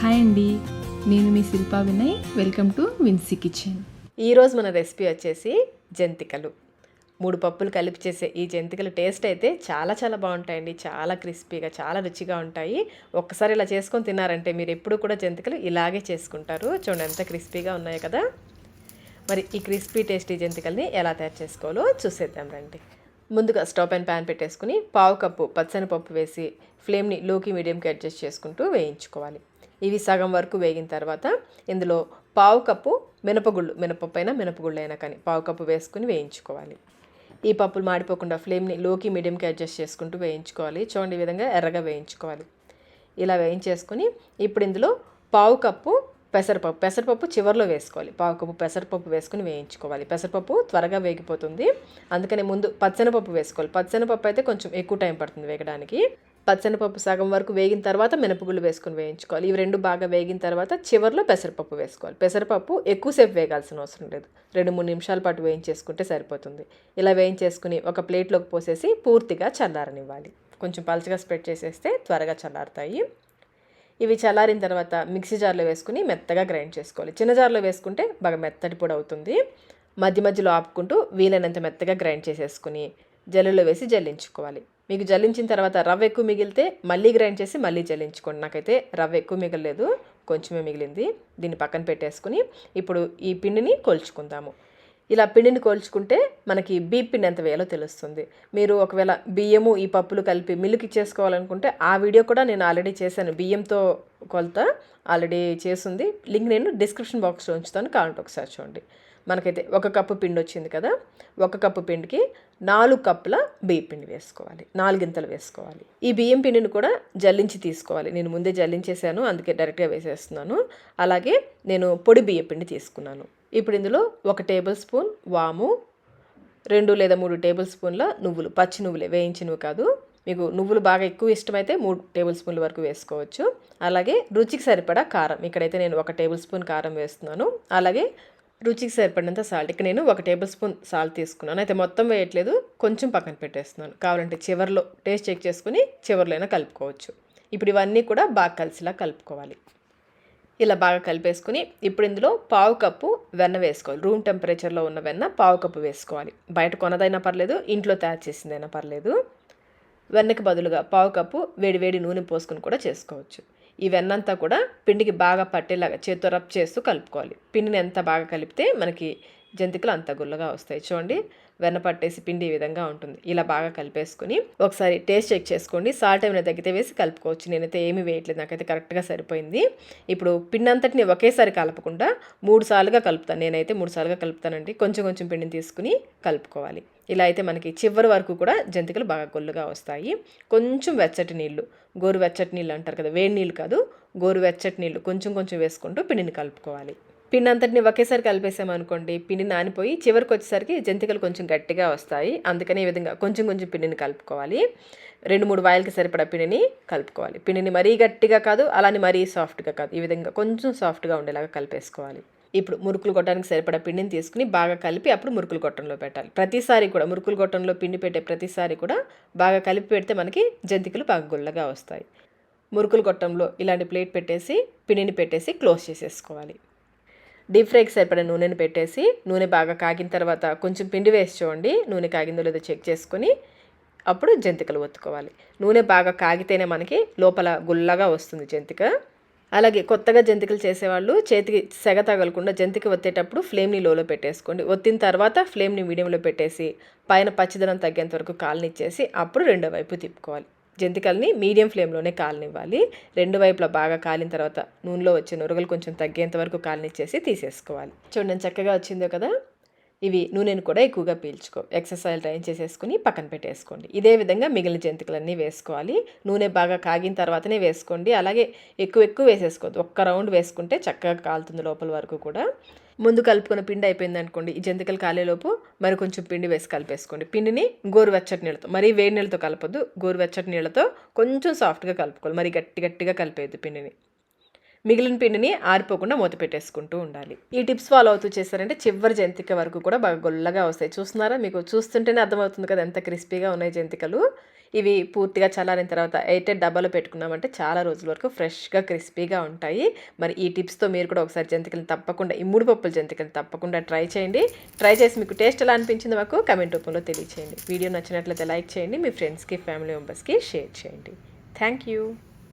Hi అండి, నేను మీ శిల్పా వినయ్. వెల్కమ్ టు విన్సీ కిచెన్. ఈరోజు మన రెసిపీ వచ్చేసి జంతికలు. 3 పప్పులు కలిపి చేసే ఈ జంతికలు టేస్ట్ అయితే చాలా చాలా బాగుంటాయండి. చాలా క్రిస్పీగా, చాలా రుచిగా ఉంటాయి. ఒక్కసారి ఇలా చేసుకొని తిన్నారంటే మీరు ఎప్పుడు కూడా జంతికలు ఇలాగే చేసుకుంటారు. చూడండి ఎంత క్రిస్పీగా ఉన్నాయో కదా. మరి ఈ క్రిస్పీ టేస్టీ జంతికల్ని ఎలా తయారు చేసుకోవాలో చూసేద్దాం రండి. ముందుగా స్టవ్ పైన ప్యాన్ పెట్టేసుకుని 1/2 కప్పు పచ్చనిపప్పు వేసి ఫ్లేమ్ని లోకి మీడియంకి అడ్జస్ట్ చేసుకుంటూ వేయించుకోవాలి. ఇవి సగం వరకు వేగిన తర్వాత ఇందులో 1/2 కప్పు మినపగుళ్ళు, మినపప్పు అయినా మినపగుళ్ళు అయినా కానీ 1/2 కప్పు వేసుకుని వేయించుకోవాలి. ఈ పప్పులు మాడిపోకుండా ఫ్లేమ్ని లోకి మీడియంకి అడ్జస్ట్ చేసుకుంటూ వేయించుకోవాలి. చూడండి ఈ విధంగా ఎర్రగా వేయించుకోవాలి. ఇలా వేయించేసుకుని ఇప్పుడు ఇందులో 1/2 కప్పు పెసరపప్పు చివరిలో వేసుకోవాలి. 1/2 కప్పు పెసరపప్పు వేసుకుని వేయించుకోవాలి. పెసరపప్పు త్వరగా వేగిపోతుంది, అందుకని ముందు పచ్చనిపప్పు వేసుకోవాలి. పచ్చనిపప్పు అయితే కొంచెం ఎక్కువ టైం పడుతుంది వేగడానికి. పచ్చనిపప్పు సగం వరకు వేగిన తర్వాత మినపగుళ్ళు వేసుకుని వేయించుకోవాలి. ఇవి రెండు బాగా వేగిన తర్వాత చివరిలో పెసరపప్పు వేసుకోవాలి. పెసరపప్పు ఎక్కువసేపు వేగాల్సిన అవసరం లేదు, 2-3 నిమిషాల పాటు వేయించేసుకుంటే సరిపోతుంది. ఇలా వేయించేసుకుని ఒక ప్లేట్లోకి పోసేసి పూర్తిగా చల్లారనివ్వాలి. కొంచెం పలచగా స్ప్రెడ్ చేసేస్తే త్వరగా చల్లారుతాయి. ఇవి చల్లారిన తర్వాత మిక్సీ జార్లో వేసుకుని మెత్తగా గ్రైండ్ చేసుకోవాలి. చిన్న జార్లో వేసుకుంటే బాగా మెత్తటి పొడి అవుతుంది. మధ్య మధ్యలో ఆపుకుంటూ వీలైనంత మెత్తగా గ్రైండ్ చేసేసుకుని జల్లెలో వేసి జల్లించుకోవాలి. మీకు జల్లించిన తర్వాత రవ్వ ఎక్కువ మిగిలితే మళ్ళీ గ్రైండ్ చేసి మళ్ళీ జల్లించుకోండి. నాకైతే రవ్వ ఎక్కువ మిగలలేదు, కొంచెమే మిగిలింది. దీన్ని పక్కన పెట్టేసుకుని ఇప్పుడు ఈ పిండిని కొలుచుకుందాము. ఇలా పిండిని కోల్చుకుంటే మనకి బియ్యం పిండి ఎంత వేయాలో తెలుస్తుంది. మీరు ఒకవేళ బియ్యము ఈ పప్పులు కలిపి మిల్లుకి ఇచ్చేసుకోవాలనుకుంటే ఆ వీడియో కూడా నేను ఆల్రెడీ చేశాను. బియ్యంతో కొలత ఆల్రెడీ చేసింది, లింక్ నేను డిస్క్రిప్షన్ బాక్స్లో ఉంచుతాను, కావాలంటే ఒకసారి చూడండి. మనకైతే 1 కప్పు పిండి వచ్చింది కదా. 1 కప్పు పిండికి 4 కప్పుల బియ్యం పిండి వేసుకోవాలి, 4 గింతలు వేసుకోవాలి. ఈ బియ్యం పిండిని కూడా జల్లించి తీసుకోవాలి. నేను ముందే జల్లించేసాను, అందుకే డైరెక్ట్గా వేసేస్తున్నాను. అలాగే నేను పొడి బియ్యం పిండి తీసుకున్నాను. ఇప్పుడు ఇందులో 1 టేబుల్ స్పూన్ వాము, 2 లేదా 3 టేబుల్ స్పూన్ల నువ్వులు, పచ్చి నువ్వులే, వేయించినవి కాదు. మీకు నువ్వులు బాగా ఎక్కువ ఇష్టమైతే 3 టేబుల్ స్పూన్ల వరకు వేసుకోవచ్చు. అలాగే రుచికి సరిపడా కారం, ఇక్కడైతే నేను 1 టేబుల్ స్పూన్ కారం వేస్తున్నాను. అలాగే రుచికి సరిపడినంత సాల్ట్, ఇక్కడ నేను 1 టేబుల్ స్పూన్ సాల్ట్ తీసుకున్నాను. అయితే మొత్తం వేయట్లేదు, కొంచెం పక్కన పెట్టేస్తున్నాను. కావాలంటే చివరిలో టేస్ట్ చెక్ చేసుకుని చివరిలో అయినా కలుపుకోవచ్చు. ఇప్పుడు ఇవన్నీ కూడా బాగా కలిసిలా కలుపుకోవాలి. ఇలా బాగా కలిపేసుకుని ఇప్పుడు ఇందులో 1/2 కప్పు వెన్న వేసుకోవాలి. రూమ్ టెంపరేచర్లో ఉన్న వెన్న 1/2 కప్పు వేసుకోవాలి. బయట కొనదైనా పర్లేదు, ఇంట్లో తయారు చేసిందైనా పర్లేదు. వెన్నకి బదులుగా 1/2 కప్పు వేడి నూనె పోసుకుని కూడా చేసుకోవచ్చు. ఈ వెన్నంతా కూడా పిండికి బాగా పట్టేలాగా చేత్తో రబ్ చేస్తూ కలుపుకోవాలి. పిండిని ఎంత బాగా కలిపితే మనకి జంతికలు అంత గుల్లగా వస్తాయి. చూడండి, వెన్న పట్టేసి పిండి ఈ విధంగా ఉంటుంది. ఇలా బాగా కలిపేసుకుని ఒకసారి టేస్ట్ చెక్ చేసుకోండి. సాల్ట్ ఏమైనా తగ్గితే వేసి కలుపుకోవచ్చు. నేనైతే ఏమీ వేయట్లేదు, నాకైతే కరెక్ట్గా సరిపోయింది. ఇప్పుడు పిండి అంతటిని ఒకేసారి కలపకుండా 3 సార్లుగా కలుపుతాను. నేనైతే 3 సార్లుగా కలుపుతానండి. కొంచెం పిండిని తీసుకుని కలుపుకోవాలి. ఇలా అయితే మనకి చివరి వరకు కూడా జంతికలు బాగా గొల్లుగా వస్తాయి. కొంచెం వెచ్చటి నీళ్ళు, గోరువెచ్చటి నీళ్ళు అంటారు కదా, వేడి నీళ్ళు కాదు, గోరువెచ్చటి నీళ్ళు కొంచెం వేసుకుంటూ పిండిని కలుపుకోవాలి. పిండి అంతటిని ఒకేసారి కలిపేసామనుకోండి, పిండి నానిపోయి చివరికి వచ్చేసరికి జంతికలు కొంచెం గట్టిగా వస్తాయి. అందుకని ఈ విధంగా కొంచెం పిండిని కలుపుకోవాలి. 2-3 వాయిలకి సరిపడా పిండిని కలుపుకోవాలి. పిండిని మరీ గట్టిగా కాదు, అలానే మరీ సాఫ్ట్గా కాదు, ఈ విధంగా కొంచెం సాఫ్ట్గా ఉండేలాగా కలిపేసుకోవాలి. ఇప్పుడు మురుకులు కొట్టడానికి సరిపడా పిండిని తీసుకుని బాగా కలిపి అప్పుడు మురుకులు గొట్టంలో పెట్టాలి. ప్రతిసారి కూడా మురుకులు గొట్టంలో పిండి పెట్టే ప్రతిసారి కూడా బాగా కలిపి పెడితే మనకి జంతికలు బాగా గుల్లగా వస్తాయి. మురుకులు గొట్టంలో ఇలాంటి ప్లేట్ పెట్టేసి పిండిని పెట్టేసి క్లోజ్ చేసేసుకోవాలి. డీప్ ఫ్రైకి సరిపడా నూనెని పెట్టేసి నూనె బాగా కాగిన తర్వాత కొంచెం పిండి వేసి చూడండి, నూనె కాగిందో లేదో చెక్ చేసుకొని అప్పుడు జంతికలు ఒత్తుకోవాలి. నూనె బాగా కాగితేనే మనకి లోపల గుల్లగా వస్తుంది జంతిక. అలాగే కొత్తగా జంతికలు చేసేవాళ్ళు చేతికి సెగ తగలకుండా జంతిక ఒత్తేటప్పుడు ఫ్లేమ్ని లోలో పెట్టేసుకోండి. ఒత్తిన తర్వాత ఫ్లేమ్ని మీడియంలో పెట్టేసి పైన పచ్చిదనం తగ్గేంత వరకు కాలనిచ్చేసి అప్పుడు రెండో వైపు తిప్పుకోవాలి. జంతికల్ని మీడియం ఫ్లేమ్లోనే కాలనివ్వాలి. 2 వైపులా బాగా కాలిన తర్వాత నూనెలో వచ్చే నురగలు కొంచెం తగ్గేంత వరకు కాలనిచ్చేసి తీసేసుకోవాలి. చూడండి చక్కగా వచ్చిందో కదా. ఇవి నూనెను కూడా ఎక్కువగా పీల్చుకో, ఎక్సెస్ ఆయిల్ డ్రైన్ చేసేసుకుని పక్కన పెట్టేసుకోండి. ఇదే విధంగా మిగిలిన జంతికలన్నీ వేసుకోవాలి. నూనె బాగా కాగిన తర్వాతనే వేసుకోండి. అలాగే ఎక్కువ వేసేసుకోవద్దు, 1 రౌండ్ వేసుకుంటే చక్కగా కాలుతుంది లోపల వరకు కూడా. ముందు కలుపుకున్న పిండి అయిపోయింది అనుకోండి, ఈ జంతికలు కాలేలోపు మరి కొంచెం పిండి వేసి కలిపేసుకోండి. పిండిని గోరువెచ్చటి నీళ్ళతో, మరీ వేడి నీళ్ళతో కలపొద్దు, గోరువెచ్చటి నీళ్ళతో కొంచెం సాఫ్ట్గా కలుపుకోవాలి. మరి గట్టిగా కలిపేయద్దు పిండిని. మిగిలిన పిండిని ఆరిపోకుండా మూత పెట్టేసుకుంటూ ఉండాలి. ఈ టిప్స్ ఫాలో అవుతూ చేశారంటే చివరి జంతిక వరకు కూడా బాగా గొల్లగా వస్తాయి. చూస్తున్నారా, మీకు చూస్తుంటేనే అర్థమవుతుంది కదా ఎంత క్రిస్పీగా ఉన్నాయి జంతికలు. ఇవి పూర్తిగా చల్లారిన తర్వాత ఎయిటెడ్ డబ్బాలో పెట్టుకున్నామంటే చాలా రోజుల వరకు ఫ్రెష్గా క్రిస్పీగా ఉంటాయి. మరి ఈ టిప్స్తో మీరు కూడా ఒకసారి జంతికలను తప్పకుండా, ఈ 3 పప్పుల జంతికలు తప్పకుండా ట్రై చేయండి. ట్రై చేసి మీకు టేస్ట్ ఎలా అనిపించిందో మాకు కమెంట్ రూపంలో తెలియచేయండి. వీడియో నచ్చినట్లయితే లైక్ చేయండి, మీ ఫ్రెండ్స్కి ఫ్యామిలీ మెంబర్స్కి షేర్ చేయండి. Thank you.